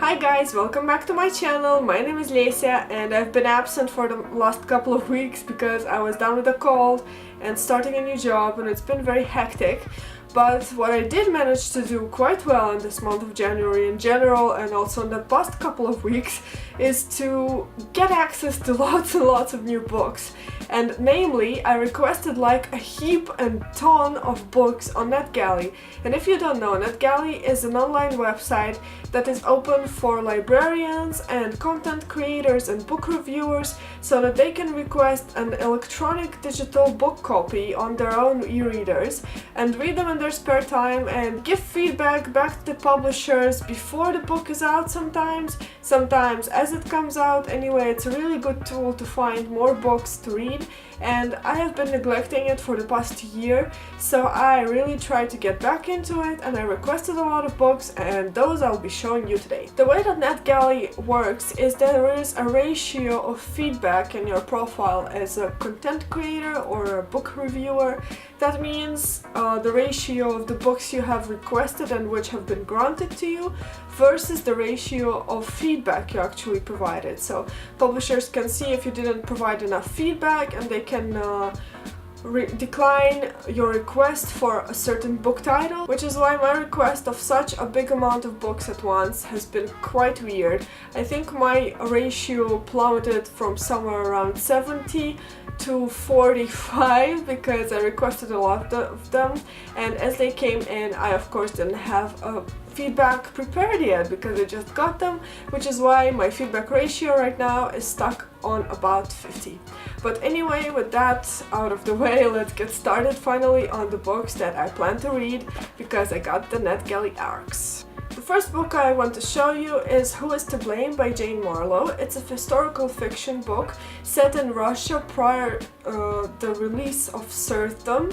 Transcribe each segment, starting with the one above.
Hi guys, welcome back to my channel. My name is Lesia and I've been absent for the last couple of weeks because I was down with a cold and starting a new job, and it's been very hectic. But what I did manage to do quite well in this month of January in general, and also in the past couple of weeks, is to get access to lots and lots of new books. And namely, I requested like a heap and ton of books on Netgalley. And if you don't know, Netgalley is an online website that is open for librarians and content creators and book reviewers so that they can request an electronic digital book copy on their own e-readers and read them in their spare time and give feedback back to the publishers before the book is out sometimes as it comes out. Anyway, it's a really good tool to find more books to read, and I have been neglecting it for the past year, so I really tried to get back into it and I requested a lot of books, and those I'll be showing you today. The way that Netgalley works is that there is a ratio of feedback in your profile as a content creator or a book reviewer. That means the ratio of the books you have requested and which have been granted to you versus the ratio of feedback you actually provided. So publishers can see if you didn't provide enough feedback and they can decline your request for a certain book title, which is why my request of such a big amount of books at once has been quite weird. I think my ratio plummeted from somewhere around 70 to 45 because I requested a lot of them, and as they came in I of course didn't have a feedback prepared yet because I just got them, which is why my feedback ratio right now is stuck on about 50. But anyway, with that out of the way, let's get started finally on the books that I plan to read because I got the Netgalley arcs. The first book I want to show you is Who is to Blame by Jane Marlowe. It's a historical fiction book set in Russia prior the release of serfdom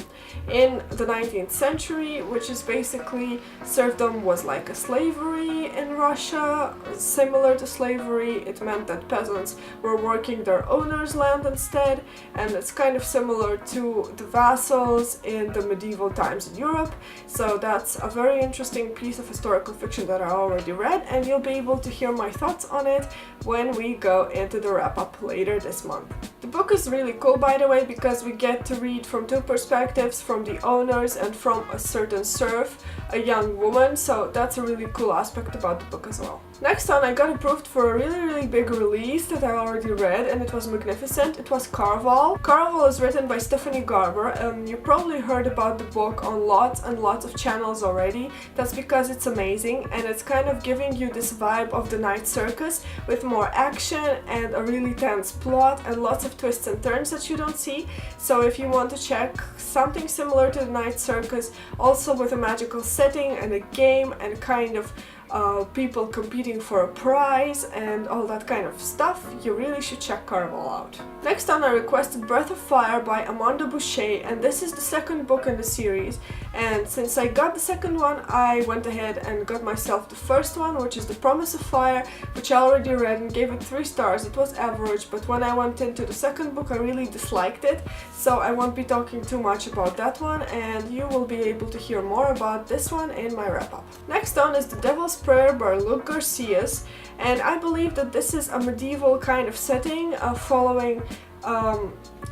in the 19th century, which is basically serfdom was like a slavery in Russia. Similar to slavery, it meant that peasants were working their owner's land instead, and it's kind of similar to the vassals in the medieval times in Europe. So that's a very interesting piece of historical fiction that I already read, and you'll be able to hear my thoughts on it when we go into the wrap-up later this month. The book is really cool, by the way, because we get to read from two perspectives, from the owners and from a certain serf, a young woman, so that's a really cool aspect about the book as well. Next on, I got approved for a really big release that I already read, and it was magnificent. It was Karvall. Karvall is written by Stephanie Garber, and you probably heard about the book on lots and lots of channels already. That's because it's amazing, and it's kind of giving you this vibe of the night circus with more action and a really tense plot and lots of twists and turns that you don't see. So if you want to check something similar to the night circus, also with a magical setting and a game and kind of people competing for a prize and all that kind of stuff, you really should check Karvall out. Next on, I requested Breath of Fire by Amanda Boucher, and this is the second book in the series, and since I got the second one I went ahead and got myself the first one, which is The Promise of Fire, which I already read and gave it 3 stars. It was average, but when I went into the second book I really disliked it, so I won't be talking too much about that one, and you will be able to hear more about this one in my wrap-up. Next on is The Devil's Prayer by Luke Garcias, and I believe that this is a medieval kind of setting following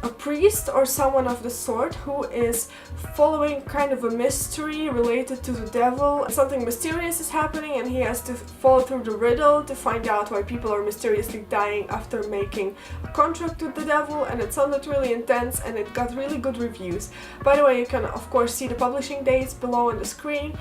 a priest or someone of the sort who is following kind of a mystery related to the devil. Something mysterious is happening and he has to follow through the riddle to find out why people are mysteriously dying after making a contract with the devil, and it sounded really intense and it got really good reviews. By the way, you can of course see the publishing dates below on the screen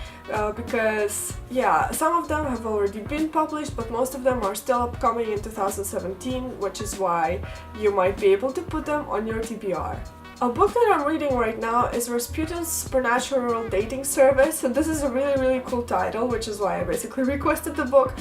because yeah, some of them have already been published, but most of them are still upcoming in 2017, which is why you might be able to put them on your TBR. A book that I'm reading right now is Rasputin's Supernatural Dating Service, and this is a really cool title, which is why I basically requested the book.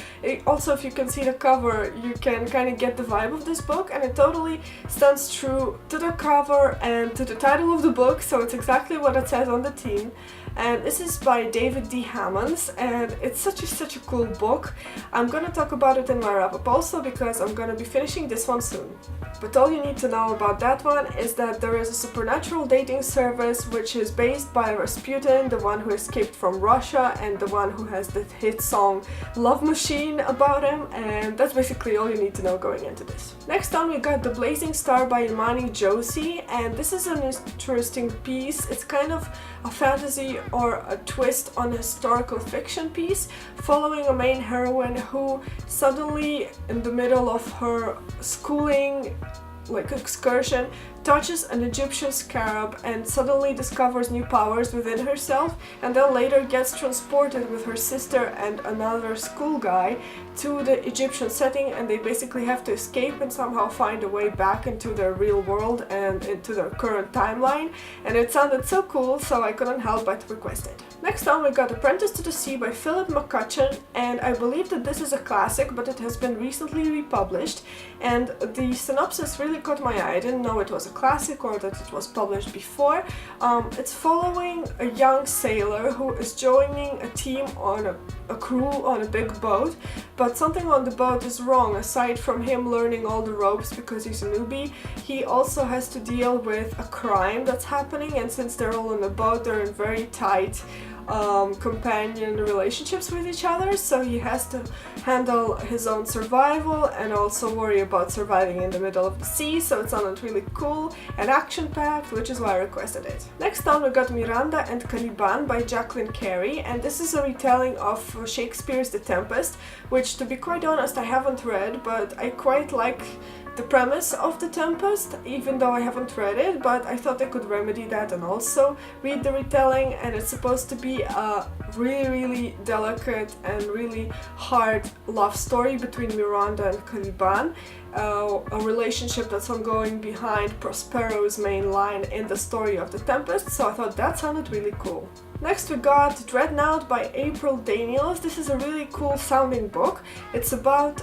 Also, if you can see the cover, you can kind of get the vibe of this book, and it totally stands true to the cover and to the title of the book, so it's exactly what it says on the tin. And this is by David D. Hammonds, and it's such a cool book. I'm gonna talk about it in my wrap-up also because I'm gonna be finishing this one soon. But all you need to know about that one is that there is a supernatural dating service which is based by Rasputin, the one who escaped from Russia and the one who has the hit song Love Machine about him, and that's basically all you need to know going into this. Next on we got The Blazing Star by Imani Joshi, and this is an interesting piece. It's kind of a fantasy or a twist on a historical fiction piece following a main heroine who suddenly in the middle of her schooling excursion touches an Egyptian scarab and suddenly discovers new powers within herself, and then later gets transported with her sister and another school guy to the Egyptian setting, and they basically have to escape and somehow find a way back into their real world and into their current timeline, and it sounded so cool, so I couldn't help but request it. Next on we got Apprenticed to the Sea by Philip McCutcheon, and I believe that this is a classic, but it has been recently republished, and the synopsis really caught my eye. I didn't know it was a classic or that it was published before. It's following a young sailor who is joining a team on a crew on a big boat, but something on the boat is wrong. Aside from him learning all the ropes because he's a newbie, he also has to deal with a crime that's happening, and since they're all on the boat, they're in very tight companion relationships with each other, so he has to handle his own survival and also worry about surviving in the middle of the sea, so it sounded really cool and action-packed, which is why I requested it. Next on we got Miranda and Caliban by Jacqueline Carey, and this is a retelling of Shakespeare's The Tempest, which, to be quite honest, I haven't read, but I quite like the premise of The Tempest, even though I haven't read it, but I thought I could remedy that and also read the retelling, and it's supposed to be a really delicate and really hard love story between Miranda and Caliban, a relationship that's ongoing behind Prospero's main line in the story of The Tempest, so I thought that sounded really cool. Next we got Dreadnaught by April Daniels. This is a really cool sounding book. It's about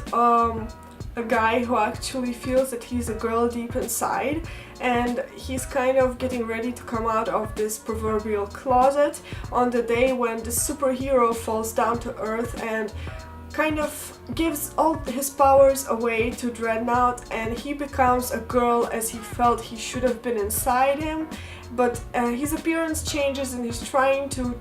a guy who actually feels that he's a girl deep inside, and he's kind of getting ready to come out of this proverbial closet on the day when the superhero falls down to earth and kind of gives all his powers away to Dreadnaught, and he becomes a girl as he felt he should have been inside him, but his appearance changes and he's trying to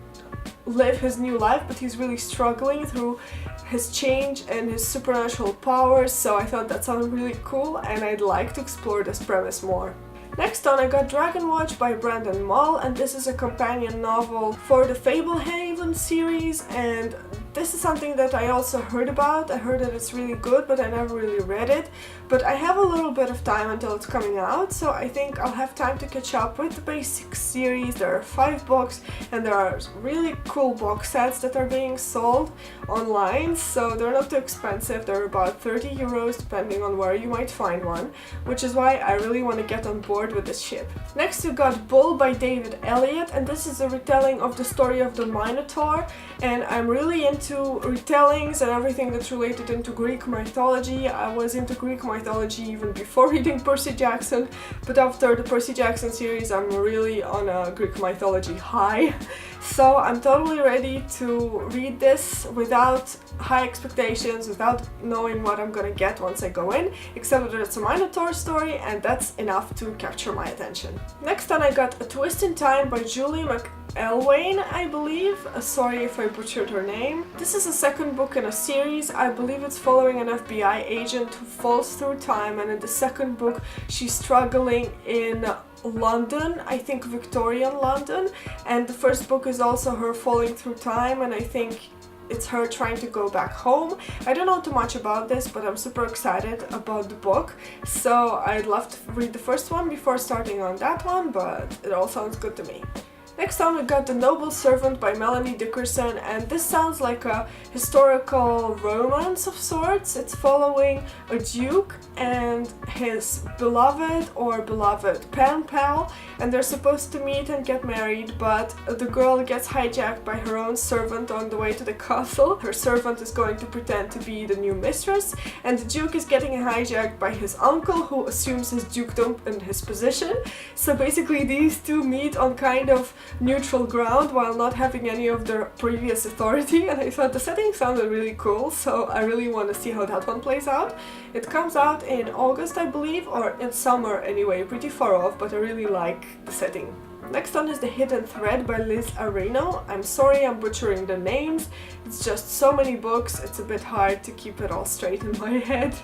live his new life, but he's really struggling through his change and his supernatural powers, so I thought that sounded really cool and I'd like to explore this premise more. Next on I got Dragon Watch by Brandon Mull, and this is a companion novel for the Fablehaven series, and this is something that I also heard about. I heard that it's really good, but I never really read it. But I have a little bit of time until it's coming out, so I think I'll have time to catch up with the basic series. There are 5 books, and there are really cool box sets that are being sold online, so they're not too expensive. They're about 30 euros depending on where you might find one, which is why I really want to get on board with this ship. Next we got Bull by David Elliott, and this is a retelling of the story of the Minotaur, and I'm really into retellings and everything that's related into Greek mythology. I was into Greek mythology even before reading Percy Jackson, but after the Percy Jackson series I'm really on a Greek mythology high. So I'm totally ready to read this without high expectations, without knowing what I'm gonna get once I go in, except that it's a Minotaur story and that's enough to capture my attention. Next on I got A Twist in Time by Julie McElwain, I believe. Sorry if I butchered her name. This is a second book in a series. I believe it's following an FBI agent who falls through time, and in the second book she's struggling in London, I think Victorian London, and the first book is also her falling through time, and I think it's her trying to go back home. I don't know too much about this, but I'm super excited about the book, so I'd love to read the first one before starting on that one, but it all sounds good to me. Next on we got The Noble Servant by Melanie Dickerson, and this sounds like a historical romance of sorts. It's following a duke and his beloved or beloved pen pal, and they're supposed to meet and get married, but the girl gets hijacked by her own servant on the way to the castle. Her servant is going to pretend to be the new mistress, and the duke is getting hijacked by his uncle, who assumes his dukedom and his position. So basically these two meet on kind of neutral ground while not having any of their previous authority, and I thought the setting sounded really cool, so I really want to see how that one plays out. It comes out in August, I believe, or in summer anyway, pretty far off, but I really like the setting. Next one is The Hidden Thread by Liz Areno. I'm sorry I'm butchering the names, it's just so many books, it's a bit hard to keep it all straight in my head.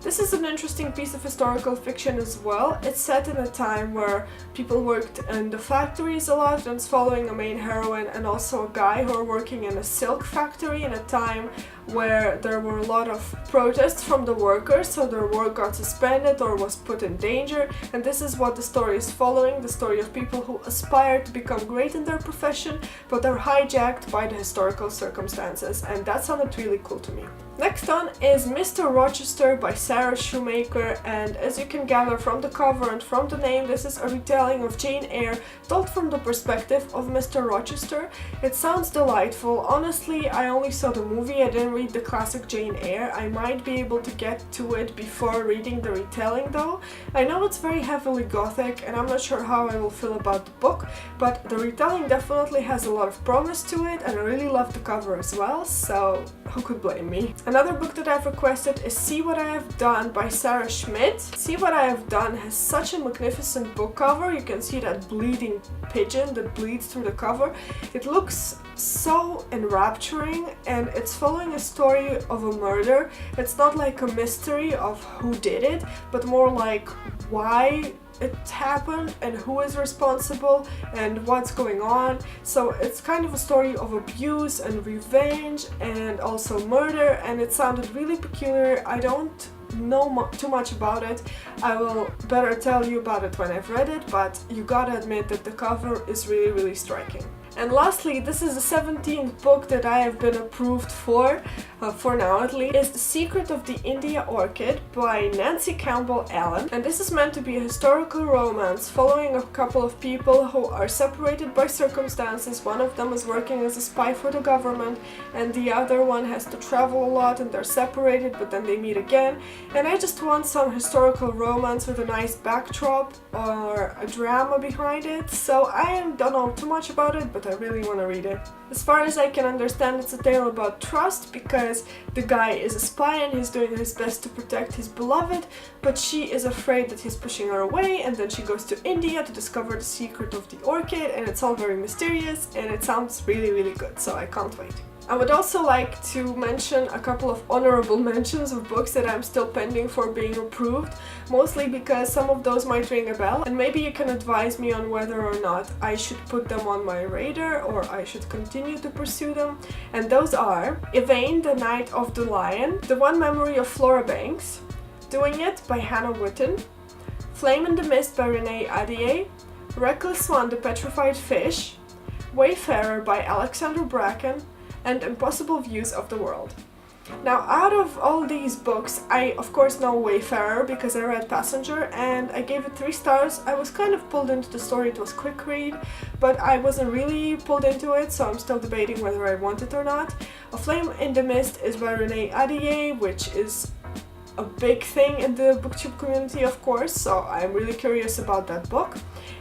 This is an interesting piece of historical fiction as well. It's set in a time where people worked in the factories a lot, and it's following a main heroine and also a guy who are working in a silk factory in a time where there were a lot of protests from the workers, so their work got suspended or was put in danger, and this is what the story is following, the story of people who aspire to become great in their profession but are hijacked by the historical circumstances, and that sounded really cool to me. Next on is Mr. Rochester by Sarah Shoemaker, and as you can gather from the cover and from the name, this is a retelling of Jane Eyre told from the perspective of Mr. Rochester. It sounds delightful. Honestly, I only saw the movie, I didn't read the classic Jane Eyre. I might be able to get to it before reading the retelling though. I know it's very heavily gothic and I'm not sure how I will feel about the book, but the retelling definitely has a lot of promise to it, and I really love the cover as well, so who could blame me? Another book that I've requested is See What I Have Done by Sarah Schmidt. See What I Have Done has such a magnificent book cover. You can see that bleeding pigeon that bleeds through the cover. It looks so enrapturing, and it's following a story of a murder. It's not like a mystery of who did it, but more like why it happened and who is responsible and what's going on. So it's kind of a story of abuse and revenge and also murder, and it sounded really peculiar. I don't know too much about it. I will better tell you about it when I've read it, but you gotta admit that the cover is really striking. And lastly, this is the 17th book that I have been approved for now at least, is The Secret of the India Orchid by Nancy Campbell Allen. And this is meant to be a historical romance following a couple of people who are separated by circumstances. One of them is working as a spy for the government, and the other one has to travel a lot, and they're separated but then they meet again. And I just want some historical romance with a nice backdrop or a drama behind it, so I don't know too much about it, but I really want to read it. As far as I can understand, it's a tale about trust, because the guy is a spy and he's doing his best to protect his beloved, but she is afraid that he's pushing her away, and then she goes to India to discover the secret of the orchid, and it's all very mysterious and it sounds really good, so I can't wait. I would also like to mention a couple of honorable mentions of books that I'm still pending for being approved, mostly because some of those might ring a bell, and maybe you can advise me on whether or not I should put them on my radar or I should continue to pursue them. And those are Yvain, the Knight of the Lion, The One Memory of Flora Banks, Doing It by Hannah Witten, Flame in the Mist by Renee Adier, Reckless Swan, the Petrified Fish, Wayfarer by Alexander Bracken, and Impossible Views of the World. Now, out of all these books, I of course know Wayfarer because I read Passenger and I gave it 3 stars. I was kind of pulled into the story, it was a quick read, but I wasn't really pulled into it, so I'm still debating whether I want it or not. A Flame in the Mist is by Renee Adier, which is a big thing in the booktube community, of course, so I'm really curious about that book.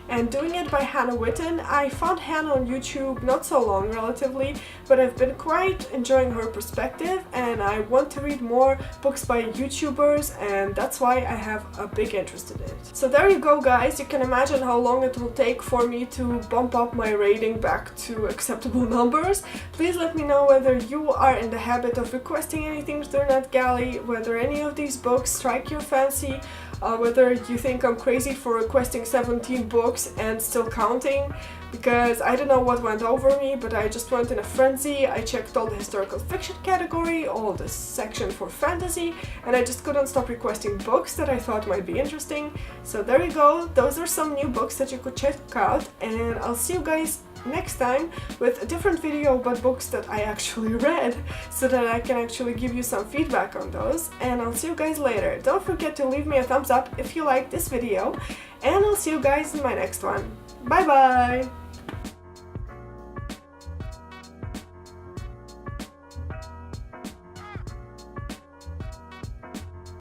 And Doing It by Hannah Witten. I found Hannah on YouTube not so long relatively, but I've been quite enjoying her perspective, and I want to read more books by YouTubers, and that's why I have a big interest in it. So there you go, guys. You can imagine how long it will take for me to bump up my rating back to acceptable numbers. Please let me know whether you are in the habit of requesting anything through Netgalley, whether any of these books strike your fancy, whether you think I'm crazy for requesting 17 books and still counting, because I don't know what went over me, but I just went in a frenzy. I checked all the historical fiction category, all the section for fantasy, and I just couldn't stop requesting books that I thought might be interesting. So there you go, those are some new books that you could check out, and I'll see you guys next time with a different video about books that I actually read, so that I can actually give you some feedback on those. And I'll see you guys later. Don't forget to leave me a thumbs up if you like this video, and I'll see you guys in my next one. Bye bye!